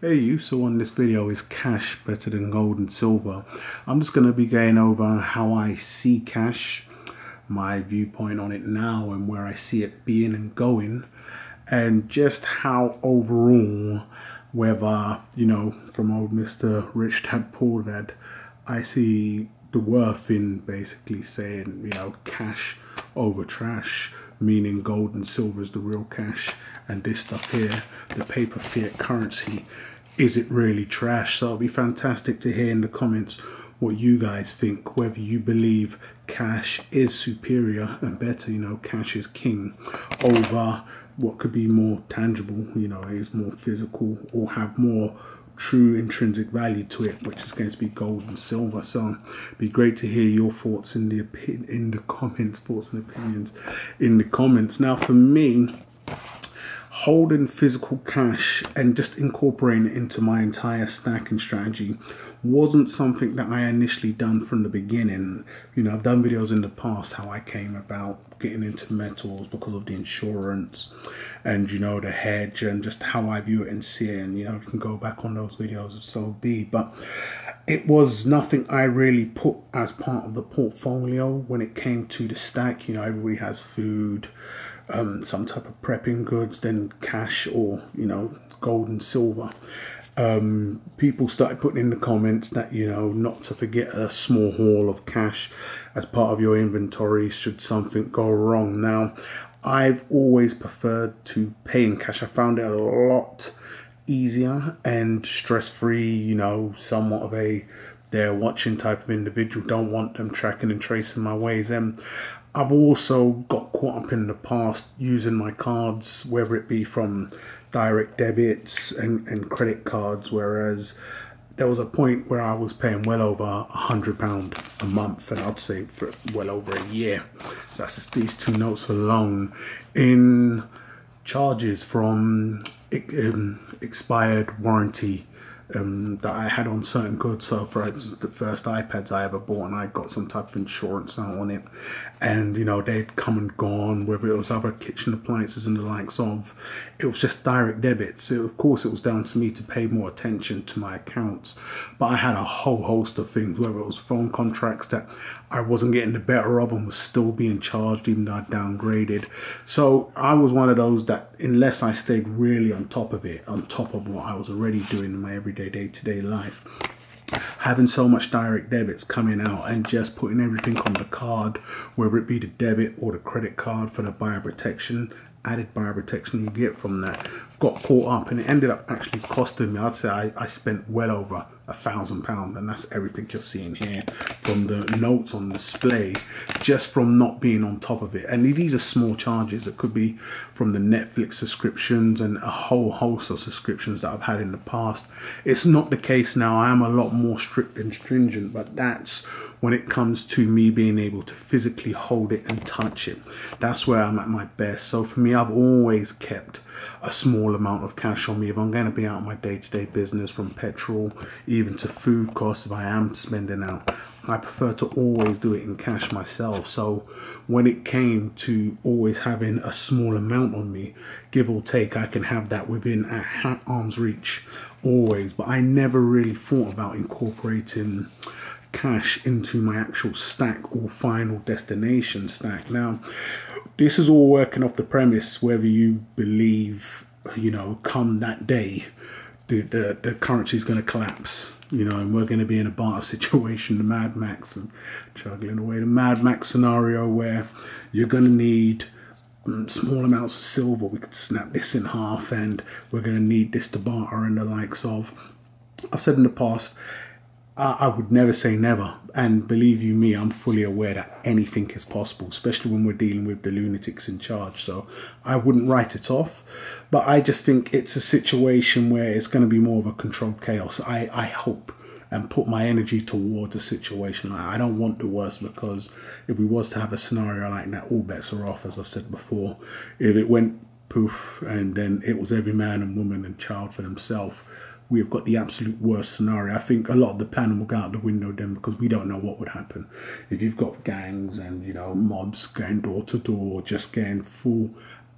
Hey you, so on this video is cash better than gold and silver? I'm just going to be going over how I see cash, my viewpoint on it now and where I see it being and going, and just how overall, whether, from old Mr. Rich Dad Poor Dad, I see the worth in basically saying, cash over trash, meaning gold and silver is the real cash, and this stuff here, the paper fiat currency, is it really trash? So it'll be fantastic to hear in the comments what you guys think, whether you believe cash is superior and better, cash is king over what could be more tangible, is more physical or have more true intrinsic value to it, which is going to be gold and silver. So it'd be great to hear your thoughts in the comments, thoughts and opinions in the comments. Now for me, holding physical cash and just incorporating it into my entire stacking strategy wasn't something that I initially done from the beginning. I've done videos in the past how I came about getting into metals because of the insurance and the hedge and just how I view it and see it, and you can go back on those videos if so be, but it was nothing I really put as part of the portfolio when it came to the stack. Everybody has food, some type of prepping goods, then cash or gold and silver. People started putting in the comments that not to forget a small haul of cash as part of your inventory should something go wrong. Now I've always preferred to pay in cash. I found it a lot easier and stress-free, somewhat of a they're watching type of individual, don't want them tracking and tracing my ways. And I've also got caught up in the past using my cards, whether it be from direct debits and credit cards, whereas there was a point where I was paying well over £100 a month, and I'd say for well over a year. So that's just these two notes alone in charges from expired warranty that I had on certain goods. So for instance, the first iPads I ever bought, and I got some type of insurance out on it, and they'd come and gone, whether it was other kitchen appliances and the likes of, it was just direct debits. So of course it was down to me to pay more attention to my accounts, but I had a whole host of things, whether it was phone contracts that I wasn't getting the better of and was still being charged even though I downgraded. So I was one of those that, unless I stayed really on top of it, on top of what I was already doing in my everyday day-to-day life, having so much direct debits coming out and just putting everything on the card, whether it be the debit or the credit card for the buyer protection, added buyer protection you get from that, got caught up, and it ended up actually costing me, I'd say I spent well over £1,000, and that's everything you're seeing here from the notes on display, just from not being on top of it. And these are small charges. It could be from the Netflix subscriptions and a whole host of subscriptions that I've had in the past. It's not the case now. I am a lot more strict and stringent, but that's when it comes to me being able to physically hold it and touch it. That's where I'm at my best. So for me, I've always kept a small amount of cash on me. If I'm going to be out of my day-to-day business, from petrol even to food costs, if I am spending out, I prefer to always do it in cash myself. So when it came to always having a small amount on me, give or take, I can have that within at arm's reach always. But I never really thought about incorporating cash into my actual stack or final destination stack. Now this is all working off the premise, whether you believe come that day the currency is going to collapse, and we're going to be in a barter situation, the Mad Max, and juggling away the Mad Max scenario, where you're going to need small amounts of silver. We could snap this in half and we're going to need this to barter and the likes of. I've said in the past, I would never say never, and believe you me, I'm fully aware that anything is possible, especially when we're dealing with the lunatics in charge. So I wouldn't write it off, but I just think it's a situation where it's going to be more of a controlled chaos. I hope and put my energy towards a situation. I don't want the worst, because if we was to have a scenario like that, all bets are off, as I've said before. If it went poof and then it was every man and woman and child for themselves, we've got the absolute worst scenario. I think a lot of the planning will go out the window then, because we don't know what would happen. If you've got gangs and, mobs going door to door, just getting full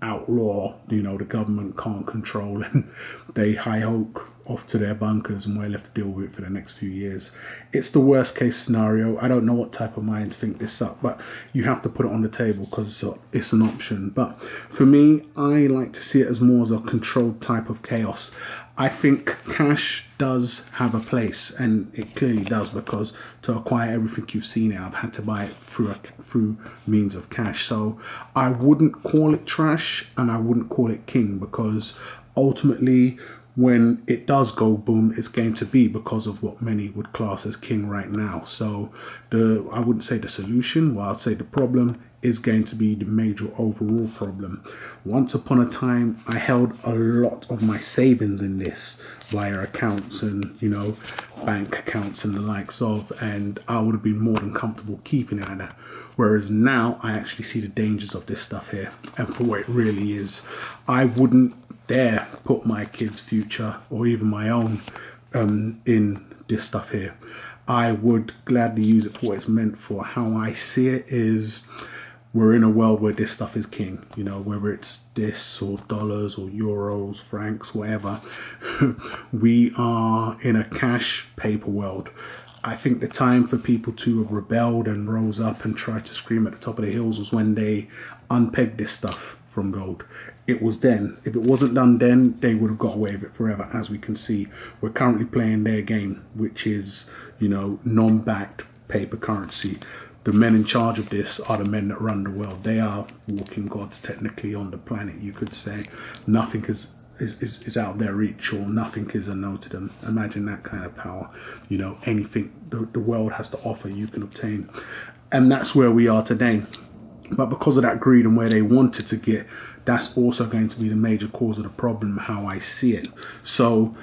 outlaw, the government can't control, and they high hope off to their bunkers and we're left to deal with it for the next few years. It's the worst case scenario. I don't know what type of minds think this up, but you have to put it on the table because it's an option. But for me, I like to see it as more as a controlled type of chaos. I think cash does have a place, and it clearly does, because to acquire everything you've seen here, I've had to buy it through means of cash. So I wouldn't call it trash and I wouldn't call it king, because ultimately when it does go boom, it's going to be because of what many would class as king right now. So I wouldn't say the solution, well, I'd say the problem is going to be the major overall problem. Once upon a time, I held a lot of my savings in this via accounts and, you know, bank accounts and the likes of, and I would have been more than comfortable keeping it like that. Whereas now I actually see the dangers of this stuff here, and for what it really is. I wouldn't dare put my kids' future or even my own in this stuff here. I would gladly use it for what it's meant for. How I see it is, we're in a world where this stuff is king, you know, whether it's this or dollars or euros, francs, whatever. We are in a cash paper world. I think the time for people to have rebelled and rose up and tried to scream at the top of the hills was when they unpegged this stuff from gold. It was then. If it wasn't done then, they would have got away with it forever. As we can see, we're currently playing their game, which is, you know, non-backed paper currency. The men in charge of this are the men that run the world. They are walking gods technically on the planet, you could say. Nothing is out of their reach, or nothing is unknown to them. Imagine that kind of power. You know, anything the world has to offer, you can obtain. And that's where we are today. But because of that greed and where they wanted to get, that's also going to be the major cause of the problem, how I see it. So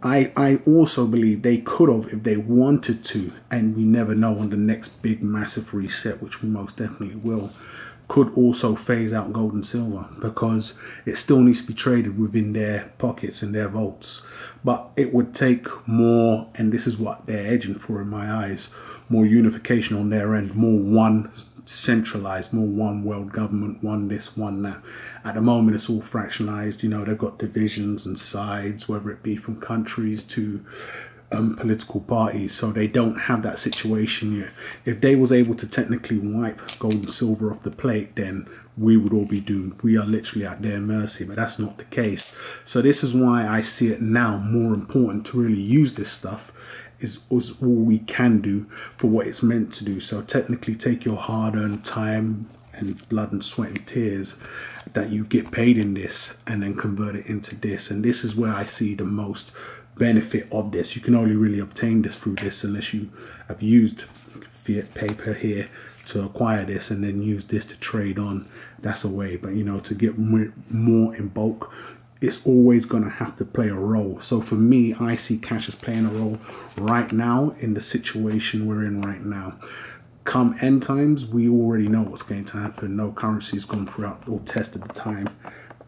I also believe they could have, if they wanted to, and we never know, on the next big massive reset, which we most definitely will, could also phase out gold and silver, because it still needs to be traded within their pockets and their vaults. But it would take more, and this is what they're edging for in my eyes, more unification on their end, more one centralized, more one world government, one this, one that. At the moment it's all fractionalized, you know, they've got divisions and sides, whether it be from countries to political parties, so they don't have that situation yet. If they was able to technically wipe gold and silver off the plate, then we would all be doomed. We are literally at their mercy, but that's not the case. So this is why I see it now more important to really use this stuff is all we can do for what it's meant to do. So technically take your hard-earned time and blood and sweat and tears that you get paid in this and then convert it into this. And this is where I see the most benefit of this. You can only really obtain this through this unless you have used fiat paper here to acquire this and then use this to trade on. That's a way. But you know, to get more in bulk, it's always going to have to play a role. So for me, I see cash as playing a role right now in the situation we're in right now. Come end times, we already know what's going to happen. No currency's gone throughout or tested the time,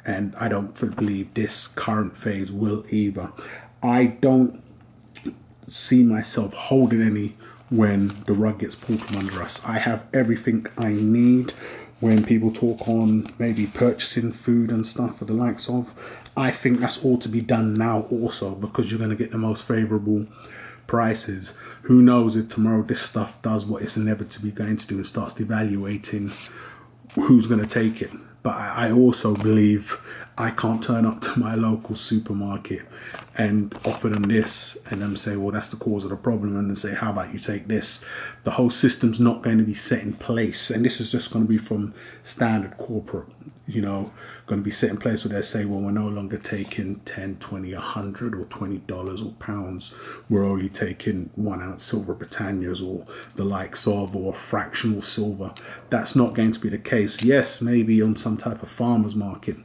and I don't believe this current phase will either. I don't see myself holding any when the rug gets pulled from under us. I have everything I need. When people talk on maybe purchasing food and stuff for the likes of, I think that's all to be done now also, because you're going to get the most favorable prices. Who knows if tomorrow this stuff does what it's inevitably going to do and starts devaluating, who's going to take it. But I also believe I can't turn up to my local supermarket and offer them this and them say, well, that's the cause of the problem, and then say, how about you take this? The whole system's not going to be set in place, and this is just going to be from standard corporate, you know, going to be set in place where they say, well, we're no longer taking 10, 20, 100 or $20 or pounds. We're only taking 1 ounce silver Britannias or the likes of, or fractional silver. That's not going to be the case. Yes, maybe on some type of farmer's market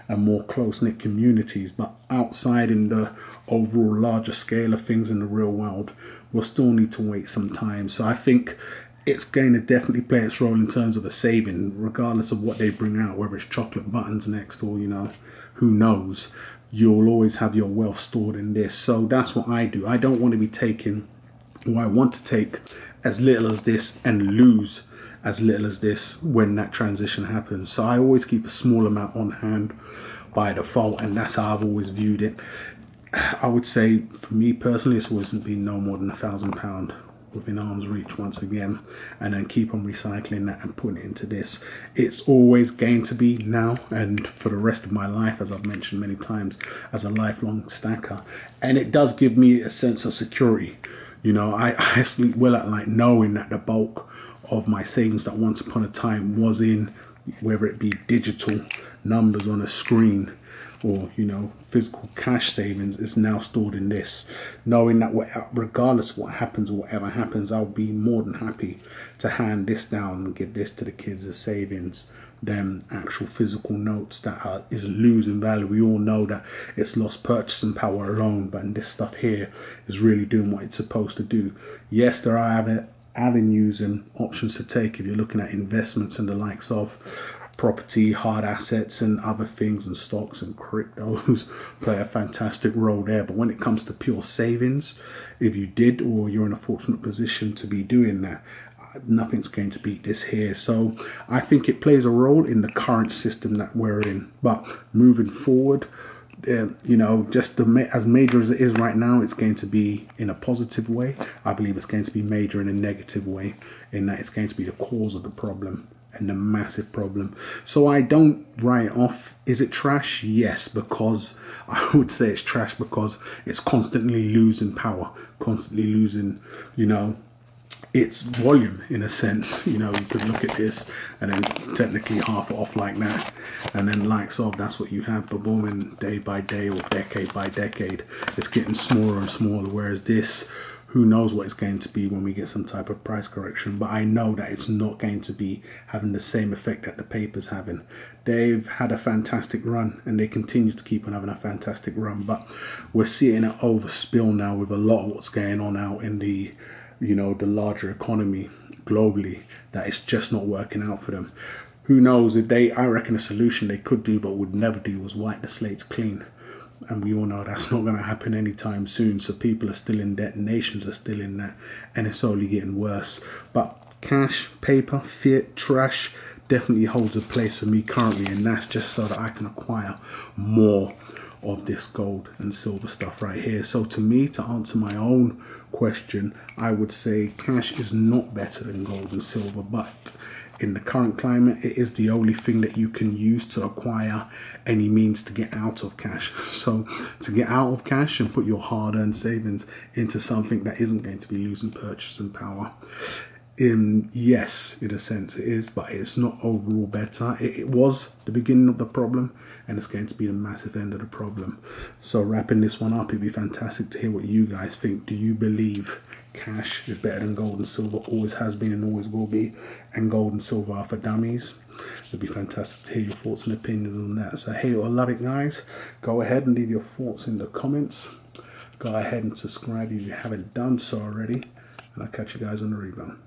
and more close-knit communities, but outside in the overall larger scale of things in the real world, we'll still need to wait some time. So I think it's going to definitely play its role in terms of a saving, regardless of what they bring out, whether it's chocolate buttons next or, you know, who knows. You'll always have your wealth stored in this. So that's what I do. I don't want to be taking, or I want to take as little as this and lose as little as this when that transition happens. So I always keep a small amount on hand by default, and that's how I've always viewed it. I would say for me personally, it's always been no more than £1,000 within arm's reach once again, and then keep on recycling that and putting it into this. It's always going to be now and for the rest of my life, as I've mentioned many times, as a lifelong stacker. And it does give me a sense of security. You know, I sleep well at night knowing that the bulk of my savings that once upon a time was in, whether it be digital numbers on a screen or, you know, physical cash savings, is now stored in this, knowing that regardless of what happens or whatever happens, I'll be more than happy to hand this down and give this to the kids as savings than actual physical notes that is losing value. We all know that it's lost purchasing power alone, but this stuff here is really doing what it's supposed to do. Yes, there are avenues and options to take if you're looking at investments and the likes of property, hard assets and other things, and stocks and cryptos play a fantastic role there. But when it comes to pure savings, if you did, or you're in a fortunate position to be doing that, nothing's going to beat this here. So I think it plays a role in the current system that we're in. But moving forward, you know, just as major as it is right now, it's going to be in a positive way. I believe it's going to be major in a negative way, in that it's going to be the cause of the problem and the massive problem. So I don't write it off. Is it trash? Yes, because I would say it's trash because it's constantly losing power, constantly losing, you know, its volume in a sense. You know, you could look at this and then technically half it off like that, and then likes of that's what you have. But boom, and day by day or decade by decade, it's getting smaller and smaller. Whereas this, who knows what it's going to be when we get some type of price correction. But I know that it's not going to be having the same effect that the paper's having. They've had a fantastic run and they continue to keep on having a fantastic run. But we're seeing an overspill now with a lot of what's going on out in the, you know, the larger economy globally, that it's just not working out for them. Who knows if I reckon a solution they could do but would never do was wipe the slates clean. And we all know that's not going to happen anytime soon. So people are still in debt, nations are still in that, and it's only getting worse. But cash, paper, fiat, trash definitely holds a place for me currently, and that's just so that I can acquire more of this gold and silver stuff right here. So to me, to answer my own question, I would say cash is not better than gold and silver, but in the current climate, it is the only thing that you can use to acquire any means to get out of cash. So to get out of cash and put your hard-earned savings into something that isn't going to be losing purchasing power, yes, in a sense it is, but it's not overall better. It was the beginning of the problem, and it's going to be the massive end of the problem. So wrapping this one up, it'd be fantastic to hear what you guys think. Do you believe cash is better than gold and silver, always has been and always will be, and gold and silver are for dummies? It'd be fantastic to hear your thoughts and opinions on that. So hate it or love it, guys. Go ahead and leave your thoughts in the comments. Go ahead and subscribe if you haven't done so already, and I'll catch you guys on the rebound.